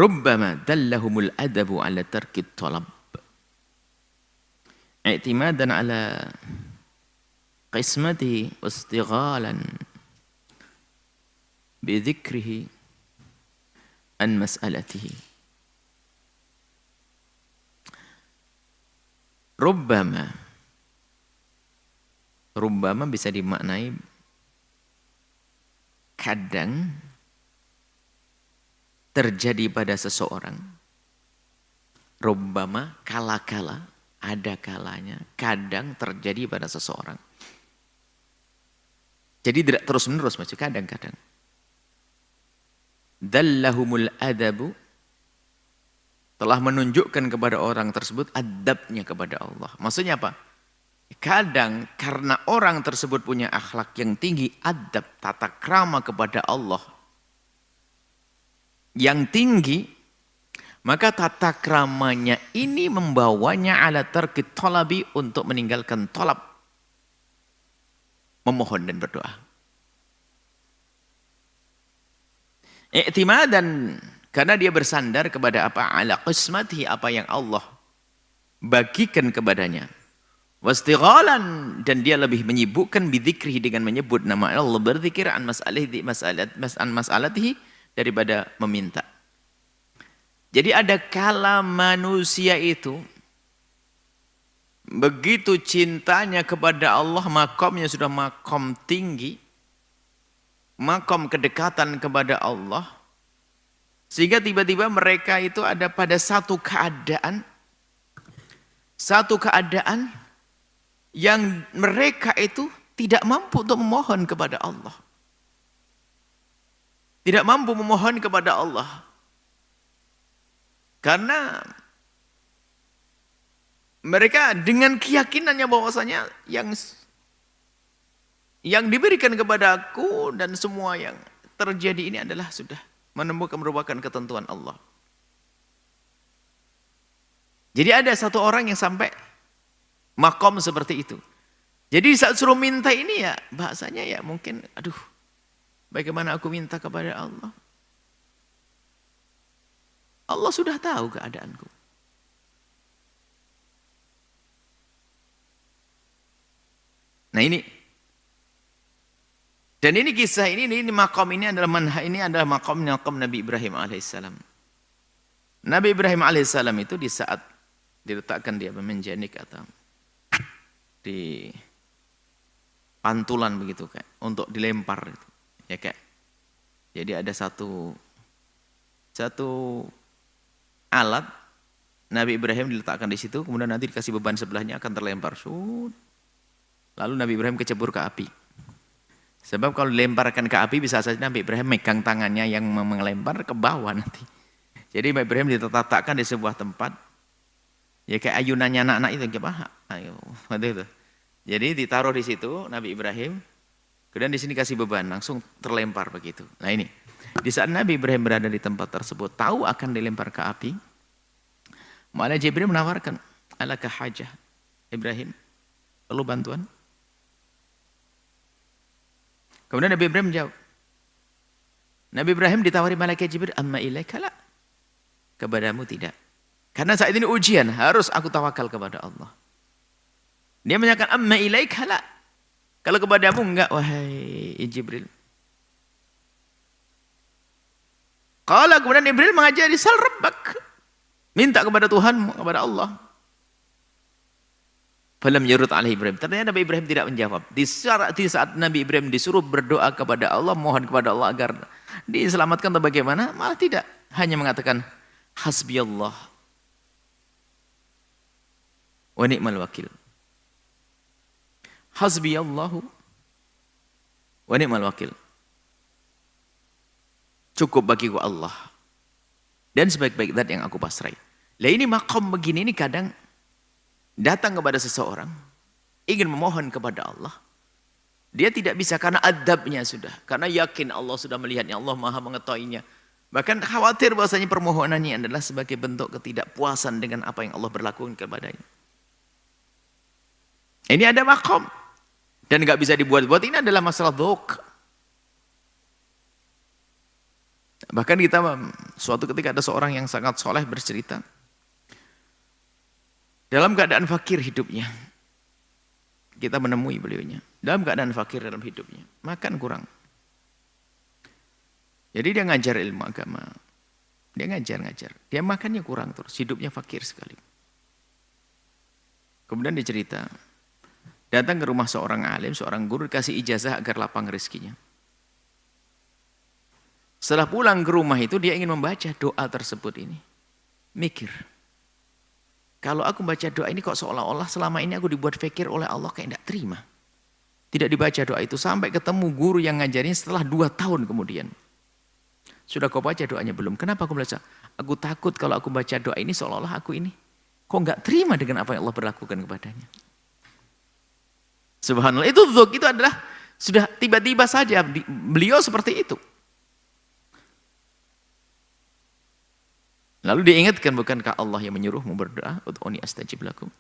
rubbama dallahumul adabu ala tarkit talab i'timadan ala qismatihi wastighalan bidhikrihi an mas'alatihi. Rubbama bisa dimaknai kadang terjadi pada seseorang. Rubbama kala-kala, ada kalanya, kadang terjadi pada seseorang. Jadi tidak terus-menerus, maksudnya kadang-kadang. Dallahumul adabu, telah menunjukkan kepada orang tersebut adabnya kepada Allah. Maksudnya apa? Kadang karena orang tersebut punya akhlak yang tinggi, adab, tata krama kepada Allah yang tinggi, maka tata kramanya ini membawanya ala tarkit talabi, untuk meninggalkan talab, memohon dan berdoa. I'timadan, karena dia bersandar kepada apa? Ala qismatihi, apa yang Allah bagikan kepadanya. Wastighalan, dan dia lebih menyibukkan bidzikrihi, dengan menyebut nama Allah, berzikir an mas'alatihi, daripada meminta. Jadi ada kala manusia itu begitu cintanya kepada Allah, makomnya sudah makom tinggi, makom kedekatan kepada Allah, sehingga tiba-tiba mereka itu ada pada satu keadaan yang mereka itu tidak mampu untuk memohon kepada Allah. Tidak mampu memohon kepada Allah. Karena mereka dengan keyakinannya bahwasanya yang diberikan kepada aku dan semua yang terjadi ini adalah sudah merupakan ketentuan Allah. Jadi ada satu orang yang sampai makom seperti itu. Jadi saat suruh minta ini ya bahasanya ya mungkin, aduh, bagaimana aku minta kepada Allah? Allah sudah tahu keadaanku. Nah ini, dan ini kisah ini makom ini adalah makom Nabi Ibrahim alaihissalam. Nabi Ibrahim alaihissalam itu di saat diletakkan dia menjanik atau di pantulan begitu kayak untuk dilempar gitu. Ya kayak. Jadi ada satu alat Nabi Ibrahim diletakkan di situ, kemudian nanti dikasih beban sebelahnya akan terlempar. Lalu Nabi Ibrahim kecebur ke api. Sebab kalau dilemparkan ke api bisa saja Nabi Ibrahim megang tangannya yang melempar ke bawah nanti. Jadi Nabi Ibrahim diletakkan di sebuah tempat. Ya kayak ayunannya anak-anak itu, gimana? Ayo, itu. Jadi ditaruh di situ Nabi Ibrahim. Kemudian di sini kasih beban, langsung terlempar begitu. Nah ini, di saat Nabi Ibrahim berada di tempat tersebut, tahu akan dilempar ke api, malah Jibril menawarkan, alaka hajah, Ibrahim, perlu bantuan? Kemudian Nabi Ibrahim menjawab, Nabi Ibrahim ditawari malaikat Jibril, amma ilaika la, kepadamu tidak. Karena saat ini ujian, harus aku tawakal kepada Allah. Dia menyatakan, amma ilaika la, kalau kepadamu enggak, wahai Jibril. Qala, kemudian Jibril mengajari, sal rabbak, minta kepada Tuhanmu, kepada Allah. Falam yurut alaihi Ibrahim. Ternyata Nabi Ibrahim tidak menjawab. Di saat Nabi Ibrahim disuruh berdoa kepada Allah, mohon kepada Allah agar diselamatkan atau bagaimana, malah tidak. Hanya mengatakan, hasbiyallah wa ni'mal wakil. Hasbiyallahu wa ni'mal wakil. Cukup bagiku Allah dan sebaik-baik zat yang aku pasrai. Lah ini makom begini ini kadang datang kepada seseorang ingin memohon kepada Allah, dia tidak bisa karena adabnya sudah, karena yakin Allah sudah melihatnya, Allah maha mengetahuinya, bahkan khawatir bahwasanya permohonannya adalah sebagai bentuk ketidakpuasan dengan apa yang Allah berlakukan kepadanya. Ini ada makom dan nggak bisa dibuat-buat. Ini adalah masalah dzauq. Bahkan kita suatu ketika ada seorang yang sangat soleh bercerita, dalam keadaan fakir hidupnya, kita menemui beliaunya, dalam keadaan fakir dalam hidupnya, makan kurang. Jadi dia ngajar ilmu agama, dia ngajar, dia makannya kurang terus, hidupnya fakir sekali. Kemudian dia cerita, datang ke rumah seorang alim, seorang guru, dikasih ijazah agar lapang rezekinya. Setelah pulang ke rumah itu dia ingin membaca doa tersebut ini. Mikir, kalau aku baca doa ini kok seolah-olah selama ini aku dibuat fikir oleh Allah kayak tidak terima. Tidak dibaca doa itu sampai ketemu guru yang ngajarin setelah 2 tahun kemudian. Sudah kau baca doanya belum? Kenapa aku baca? Aku takut kalau aku baca doa ini seolah-olah aku ini kok nggak terima dengan apa yang Allah berlakukan kepadanya. Subhanallah, itu dzuk, itu adalah sudah tiba-tiba saja beliau seperti itu. Lalu diingatkan, bukankah Allah yang menyuruhmu berdoa, ud'uni astajib lakum.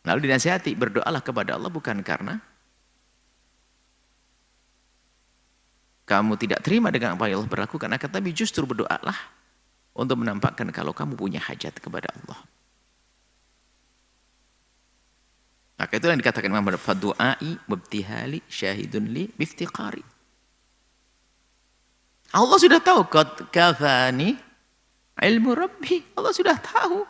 Lalu dinasihati, berdoalah kepada Allah bukan karena kamu tidak terima dengan apa yang Allah berlakukan, akan tapi justru berdoalah untuk menampakkan kalau kamu punya hajat kepada Allah. Maka itu yang dikatakan Imam Fadu'ai wabtihali syahidun li biftiqari. Allah sudah tahu, qad kafani ilmu Rabbi, Allah sudah tahu.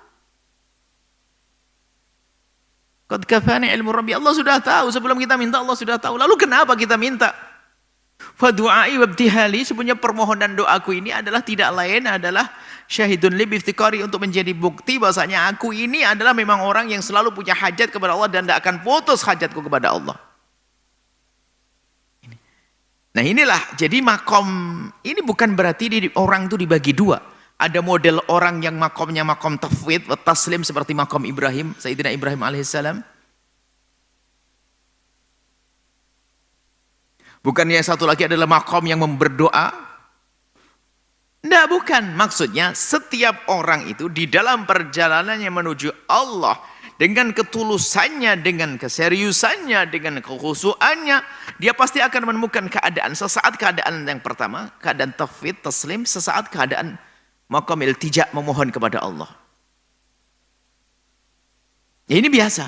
Qad kafani ilmu Rabbi, Allah sudah tahu. Sebelum kita minta, Allah sudah tahu. Lalu kenapa kita minta? Fadu'ai wabtihali, sebenarnya permohonan doaku ini adalah tidak lain adalah syahidun li biftiqari, untuk menjadi bukti bahasanya aku ini adalah memang orang yang selalu punya hajat kepada Allah dan tidak akan putus hajatku kepada Allah. Nah inilah, jadi makom ini bukan berarti orang itu dibagi dua. Ada model orang yang makomnya makom tafwid, taslim seperti makom Ibrahim, Sayyidina Ibrahim alaihissalam. Bukan yang satu lagi adalah makom yang berdoa. Tidak, bukan. Maksudnya setiap orang itu di dalam perjalanannya menuju Allah, dengan ketulusannya, dengan keseriusannya, dengan kekhusuannya, dia pasti akan menemukan keadaan. Sesaat keadaan yang pertama, keadaan tafwid, taslim, sesaat keadaan maqam iltija, memohon kepada Allah. Ya, ini biasa.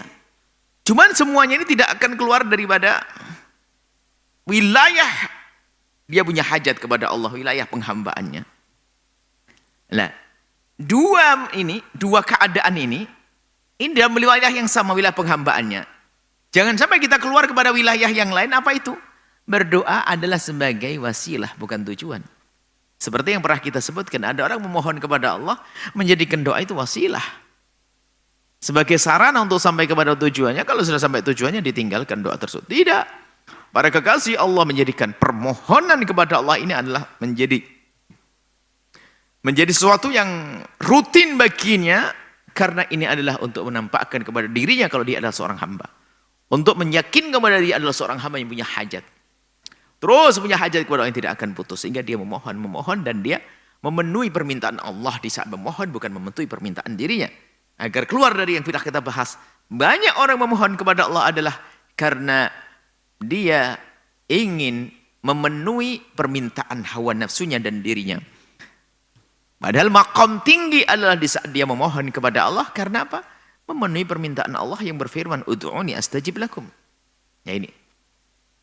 Cuman semuanya ini tidak akan keluar daripada wilayah dia punya hajat kepada Allah, wilayah penghambaannya. Nah, dua keadaan ini dalam wilayah yang sama, wilayah penghambaannya. Jangan sampai kita keluar kepada wilayah yang lain. Apa itu? Berdoa adalah sebagai wasilah, bukan tujuan. Seperti yang pernah kita sebutkan, ada orang memohon kepada Allah, menjadikan doa itu wasilah. Sebagai sarana untuk sampai kepada tujuannya, kalau sudah sampai tujuannya ditinggalkan doa tersebut. Tidak. Para kekasih, Allah menjadikan permohonan kepada Allah ini adalah menjadi sesuatu yang rutin baginya, karena ini adalah untuk menampakkan kepada dirinya kalau dia adalah seorang hamba. Untuk meyakinkan kepada dia adalah seorang hamba yang punya hajat. Terus punya hajat kepada Allah yang tidak akan putus. Sehingga dia memohon dan dia memenuhi permintaan Allah di saat memohon, bukan memenuhi permintaan dirinya. Agar keluar dari yang sudah kita bahas. Banyak orang memohon kepada Allah adalah karena dia ingin memenuhi permintaan hawa nafsunya dan dirinya. Padahal maqam tinggi adalah di saat dia memohon kepada Allah. Karena apa? Memenuhi permintaan Allah yang berfirman, ud'uni astajib lakum. Ya ini.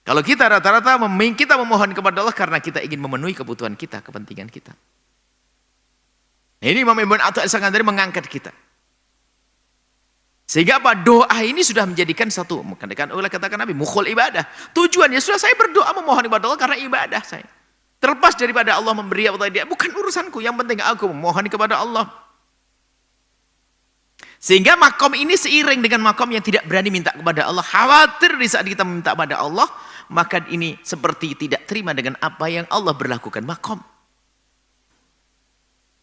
Kalau kita rata-rata kita memohon kepada Allah karena kita ingin memenuhi kebutuhan kita, kepentingan kita. Ini Imam Ibn Atha Al-Sakandari mengangkat kita. Sehingga apa? Doa ini sudah menjadikan satu, katakan Nabi, mukhul ibadah. Tujuannya sudah saya berdoa memohon kepada Allah karena ibadah saya. Terlepas daripada Allah memberi atau tidak, bukan urusanku. Yang penting aku memohon kepada Allah. Sehingga makom ini seiring dengan makom yang tidak berani minta kepada Allah. Khawatir di saat kita minta kepada Allah, maka ini seperti tidak terima dengan apa yang Allah berlakukan.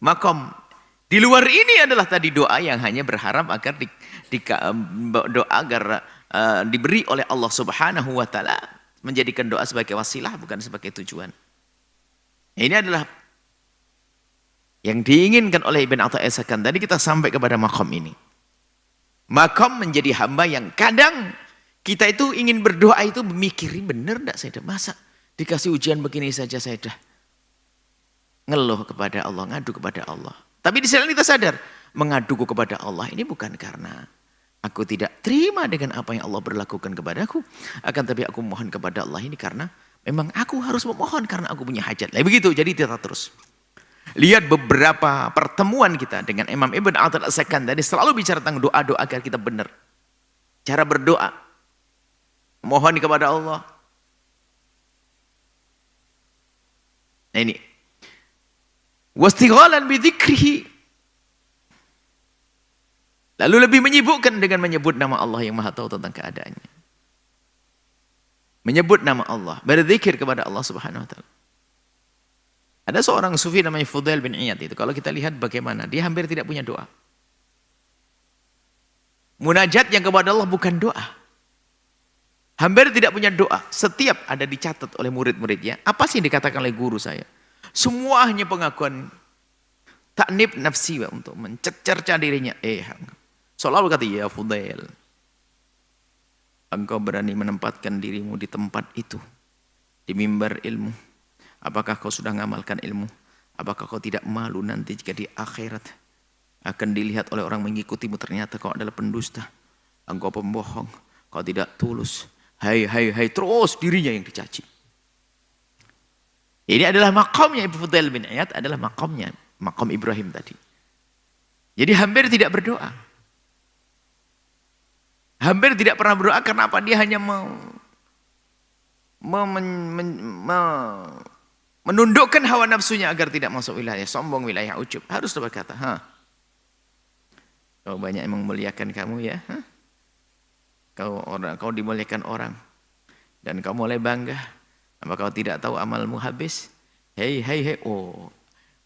Makom di luar ini adalah tadi doa yang hanya berharap agar doa agar diberi oleh Allah Subhanahu wa taala, menjadikan doa sebagai wasilah bukan sebagai tujuan. Ini adalah yang diinginkan oleh Ibn Atha Al-Sakandari. Kita sampai kepada makom ini. Makom menjadi hamba yang kadang kita itu ingin berdoa itu mikirin benar enggak saya dah, masa dikasih ujian begini saja saya dah ngeluh kepada Allah, ngadu kepada Allah. Tapi di sisi lain kita sadar, mengaduku kepada Allah ini bukan karena aku tidak terima dengan apa yang Allah berlakukan kepadaku. Akan tapi aku mohon kepada Allah ini karena memang aku harus memohon karena aku punya hajat. Lah begitu, jadi kita terus. Lihat beberapa pertemuan kita dengan Imam Ibn Athaillah As-Sakandari selalu bicara tentang doa-doa agar kita benar. Cara berdoa. Mohon kepada Allah. Nah ini. Wastighalan bidzikrihi. Lalu lebih menyibukkan dengan menyebut nama Allah yang Maha Tahu tentang keadaannya. Menyebut nama Allah, berzikir kepada Allah Subhanahu wa taala. Ada seorang sufi namanya Fudail bin Iyad itu. Kalau kita lihat bagaimana, dia hampir tidak punya doa. Munajat yang kepada Allah bukan doa. Hampir tidak punya doa. Setiap ada dicatat oleh murid-muridnya. Apa sih yang dikatakan oleh guru saya? Semua hanya pengakuan taknib nafsi untuk mencerca dirinya. Selalu kata, ya Fudail, engkau berani menempatkan dirimu di tempat itu. Di mimbar ilmu. Apakah kau sudah mengamalkan ilmu? Apakah kau tidak malu nanti jika di akhirat akan dilihat oleh orang mengikutimu ternyata kau adalah pendusta, engkau pembohong, kau tidak tulus. Hai, terus dirinya yang dicaci. Ini adalah makamnya Ibnu Fudail bin Iyad, adalah makamnya, makam Ibrahim tadi. Jadi hampir tidak berdoa. Hampir tidak pernah berdoa karena apa? Dia hanya menundukkan hawa nafsunya agar tidak masuk wilayah sombong, wilayah ujub. Harus berkata, kau banyak yang memuliakan kamu ya. Kau dimuliakan orang. Dan kau mulai bangga. Apa kau tidak tahu amalmu habis? Hei. Oh.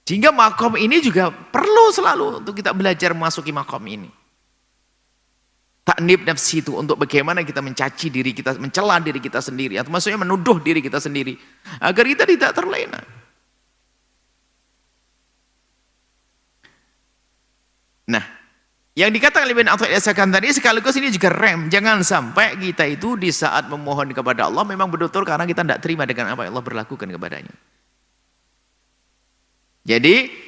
Sehingga makom ini juga perlu selalu untuk kita belajar memasuki makom ini. Taknib nafsi itu untuk bagaimana kita mencaci diri kita, mencela diri kita sendiri, atau maksudnya menuduh diri kita sendiri agar kita tidak terlena. Nah, yang dikatakan oleh Ibn Athaillah As-Sakandari sekaligus ini juga rem. Jangan sampai kita itu di saat memohon kepada Allah memang betul-betul karena kita tidak terima dengan apa yang Allah berlakukan kepadanya. Jadi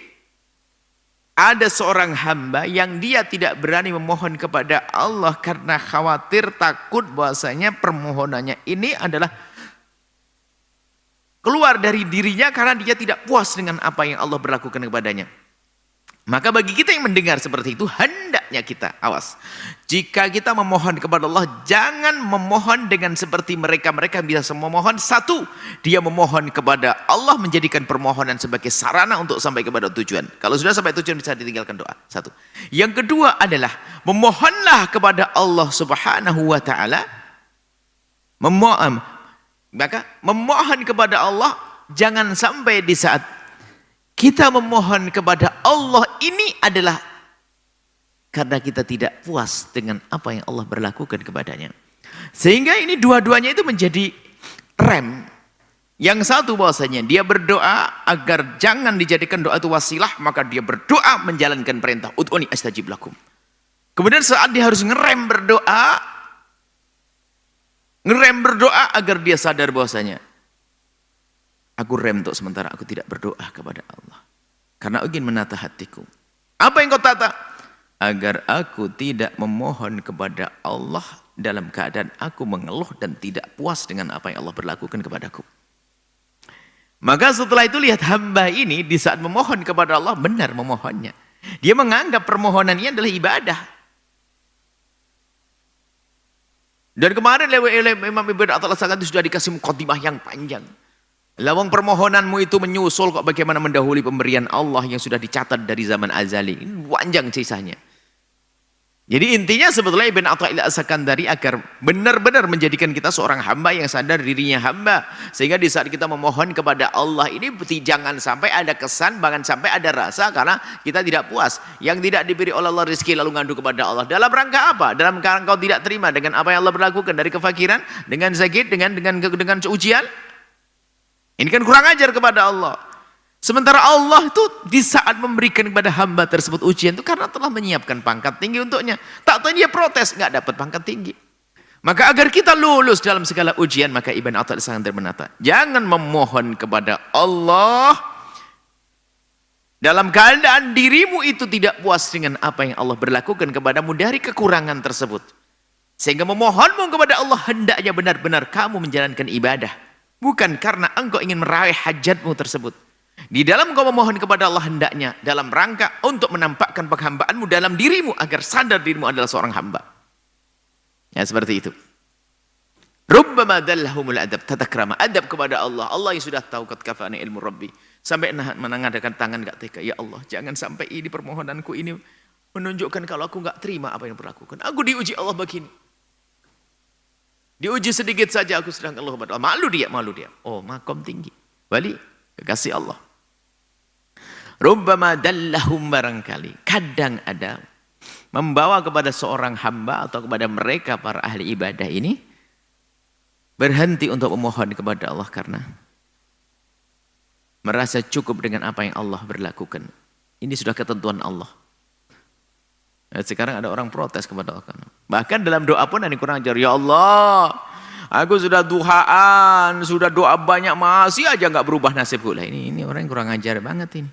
ada seorang hamba yang dia tidak berani memohon kepada Allah karena khawatir, takut bahwasanya permohonannya ini adalah keluar dari dirinya karena dia tidak puas dengan apa yang Allah berlakukan kepadanya. Maka bagi kita yang mendengar seperti itu, hendaknya kita, awas. Jika kita memohon kepada Allah, jangan memohon dengan seperti mereka-mereka bisa memohon. Satu, dia memohon kepada Allah menjadikan permohonan sebagai sarana untuk sampai kepada tujuan. Kalau sudah sampai tujuan bisa ditinggalkan doa. Satu. Yang kedua adalah, memohonlah kepada Allah Subhanahu wa ta'ala. Maka memohon kepada Allah, jangan sampai di saat kita memohon kepada Allah ini adalah karena kita tidak puas dengan apa yang Allah berlakukan kepadanya. Sehingga ini dua-duanya itu menjadi rem. Yang satu bahwasanya dia berdoa agar jangan dijadikan doa itu wasilah, maka dia berdoa menjalankan perintah ud'uni astajib lakum. Kemudian saat dia harus ngerem berdoa agar dia sadar bahwasanya aku rem untuk sementara, aku tidak berdoa kepada Allah. Karena aku ingin menata hatiku. Apa yang kau tata? Agar aku tidak memohon kepada Allah dalam keadaan aku mengeluh dan tidak puas dengan apa yang Allah berlakukan kepadaku. Maka setelah itu lihat hamba ini di saat memohon kepada Allah, benar memohonnya. Dia menganggap permohonan ini adalah ibadah. Dan kemarin oleh Imam Ibn Athaillah As-Sakandari sudah dikasih mukadimah yang panjang. Lawang permohonanmu itu menyusul kok bagaimana mendahului pemberian Allah yang sudah dicatat dari zaman azali. Ini panjang kisahnya. Jadi intinya sebetulnya Ibn Athaillah As-Sakandari agar benar-benar menjadikan kita seorang hamba yang sadar dirinya hamba. Sehingga di saat kita memohon kepada Allah ini jangan sampai ada kesan, bahkan sampai ada rasa karena kita tidak puas. Yang tidak diberi oleh Allah rezeki lalu ngadu kepada Allah. Dalam rangka apa? Dalam rangka engkau tidak terima dengan apa yang Allah berlakukan dari kefakiran, dengan sakit, dengan ujian. Ini kan kurang ajar kepada Allah. Sementara Allah itu di saat memberikan kepada hamba tersebut ujian itu karena telah menyiapkan pangkat tinggi untuknya. Tak tahu dia protes, nggak dapat pangkat tinggi. Maka agar kita lulus dalam segala ujian, maka Ibn Athaillah As-Sakandari menata, jangan memohon kepada Allah Dalam keadaan dirimu itu tidak puas dengan apa yang Allah berlakukan kepadamu dari kekurangan tersebut. Sehingga memohonmu kepada Allah hendaknya benar-benar kamu menjalankan ibadah. Bukan karena engkau ingin meraih hajatmu tersebut. Di dalam kau memohon kepada Allah hendaknya dalam rangka untuk menampakkan penghambaanmu dalam dirimu agar sadar dirimu adalah seorang hamba. Ya seperti itu. Rubbama dallahumul adab, tata krama, adab kepada Allah. Allah yang sudah tahu qad kafani ilmu rabbi. Sampai menangadakan tangan gak tega. Ya Allah, jangan sampai ini permohonanku ini menunjukkan kalau aku gak terima apa yang berlakukan. Aku diuji Allah begini. Diuji sedikit saja aku sedang Allah kepada Allah. Malu dia. Oh, makom tinggi. Wali, kekasih Allah. Rubbama dallahum barangkali. Kadang ada membawa kepada seorang hamba atau kepada mereka para ahli ibadah ini berhenti untuk memohon kepada Allah karena merasa cukup dengan apa yang Allah berlakukan. Ini sudah ketentuan Allah. Nah, sekarang ada orang protes kepada Allah. Bahkan dalam doa pun ada yang kurang ajar. Ya Allah, aku sudah duhaan, sudah doa banyak, masih aja nggak berubah nasibku. Lah ini orang yang kurang ajar banget ini.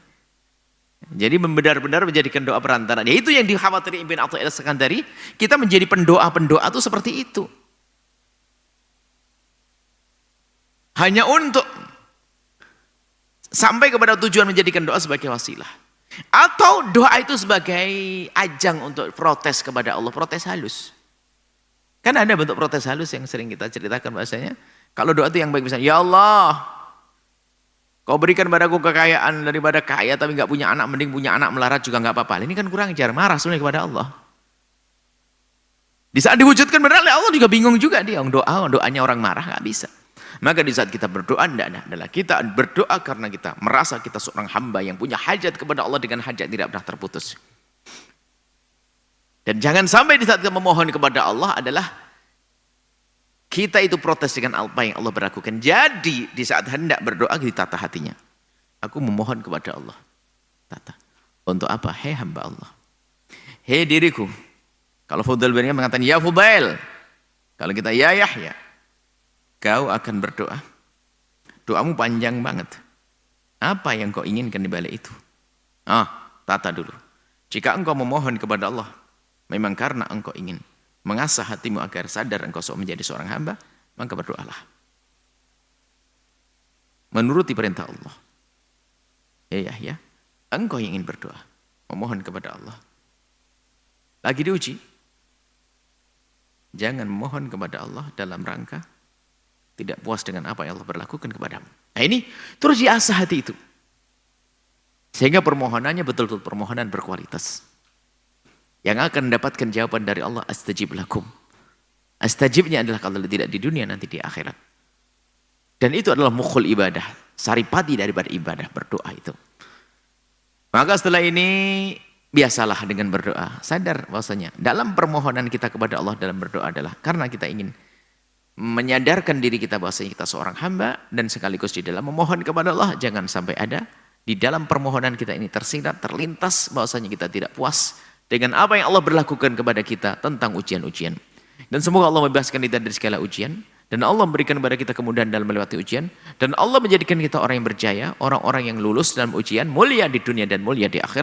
Jadi benar-benar menjadikan doa perantara. Ya itu yang dikhawatiri Ibn Athaillah Sekandari. Kita menjadi pendoa-pendoa itu seperti itu. Hanya untuk sampai kepada tujuan menjadikan doa sebagai wasilah. Atau doa itu sebagai ajang untuk protes kepada Allah. Protes halus. Kan ada bentuk protes halus yang sering kita ceritakan bahasanya. Kalau doa itu yang baik misalnya, ya Allah, kau berikan padaku kekayaan daripada kaya tapi nggak punya anak, mending punya anak melarat juga nggak apa-apa. Ini kan kurang ajar, marah sebenarnya kepada Allah. Di saat diwujudkan benar, Allah juga bingung juga dia. Doanya orang marah nggak bisa. Maka di saat kita berdoa adalah kita berdoa karena kita merasa kita seorang hamba yang punya hajat kepada Allah dengan hajat tidak pernah terputus. Dan jangan sampai di saat kita memohon kepada Allah adalah kita itu protes dengan apa yang Allah berlakukan. Jadi di saat hendak berdoa ditata hatinya. Aku memohon kepada Allah. Tata. Untuk apa? Hei hamba Allah. Hei diriku. Kalau Fudail bin Iyad mengatakan ya Fudail. Kalau kita ya Yahya. Kau akan berdoa. Doamu panjang banget. Apa yang kau inginkan di balik itu? Tata dulu. Jika engkau memohon kepada Allah, memang karena engkau ingin mengasah hatimu agar sadar engkau menjadi seorang hamba, maka berdoalah. Menuruti perintah Allah. Ya, engkau yang ingin berdoa, memohon kepada Allah. Lagi diuji. Jangan memohon kepada Allah dalam rangka tidak puas dengan apa yang Allah berlakukan kepadamu. Nah ini terus diasah hati itu. Sehingga permohonannya betul-betul permohonan berkualitas. Yang akan mendapatkan jawaban dari Allah, astajib lakum. Astajibnya adalah kalau tidak di dunia, nanti di akhirat. Dan itu adalah mukhul ibadah. Saripati daripada ibadah, berdoa itu. Maka setelah ini, biasalah dengan berdoa. Sadar bahwasanya dalam permohonan kita kepada Allah dalam berdoa adalah karena kita ingin menyadarkan diri kita bahwasanya kita seorang hamba dan sekaligus di dalam memohon kepada Allah jangan sampai ada di dalam permohonan kita ini tersirat, terlintas bahwasanya kita tidak puas dengan apa yang Allah berlakukan kepada kita tentang ujian-ujian. Dan semoga Allah membebaskan kita dari segala ujian dan Allah memberikan kepada kita kemudahan dalam melewati ujian dan Allah menjadikan kita orang yang berjaya, orang-orang yang lulus dalam ujian, mulia di dunia dan mulia di akhirat.